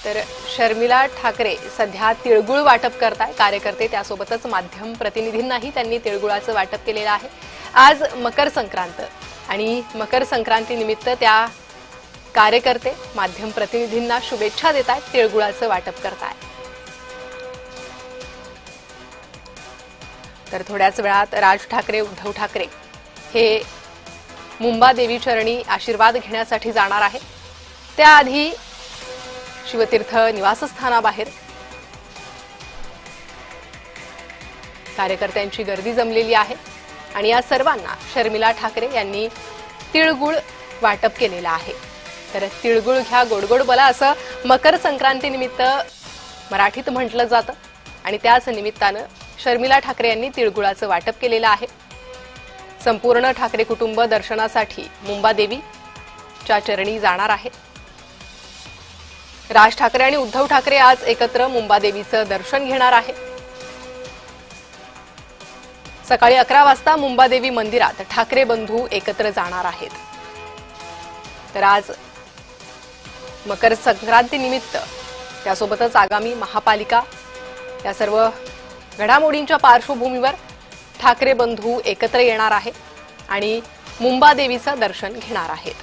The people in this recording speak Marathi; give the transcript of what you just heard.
तर शर्मिला ठाकरे सध्या तिळगुळ वाटप करताय कार्यकर्ते, त्यासोबतच माध्यम प्रतिनिधींनाही त्यांनी तिळगुळाचं वाटप केलेलं आहे। आज मकर संक्रांत आणि मकर संक्रांती निमित्त त्या कार्यकर्ते माध्यम प्रतिनिधींना शुभेच्छा देत आहेत, तिळगुळाचं वाटप करताय। तर थोड्याच वेळात राज ठाकरे उद्धव ठाकरे हे मुंबादेवी चरणी आशीर्वाद घेण्यासाठी जाणार आहे। त्याआधी शिवतीर्थ निवासस्थानाबाहेर कार्यकर्त्यांची गर्दी जमलेली आहे आणि या सर्वांना शर्मिला ठाकरे यांनी तिळगुळ वाटप केलेला आहे। तर तिळगुळ घ्या गोडगोड बोला असं मकर संक्रांती निमित्त मराठीत म्हटलं जातं आणि त्याच निमित्तानं शर्मिला ठाकरे यांनी तिळगुळाचं वाटप केलेलं आहे। संपूर्ण ठाकरे कुटुंब दर्शनासाठी मुंबादेवीच्या चरणी जाणार आहे। राज ठाकरे आणि उद्धव ठाकरे आज एकत्र मुंबादेवीचं दर्शन घेणार आहे। सकाळी 11 वाजता मुंबादेवी मंदिरात ठाकरे बंधू एकत्र जाणार आहेत। तर आज मकर संक्रांती निमित्त त्यासोबतच आगामी महापालिका या सर्व घडामोडींच्या पार्श्वभूमीवर ठाकरे बंधू एकत्र येणार आहेत आणि मुंबादेवीचं दर्शन घेणार आहेत।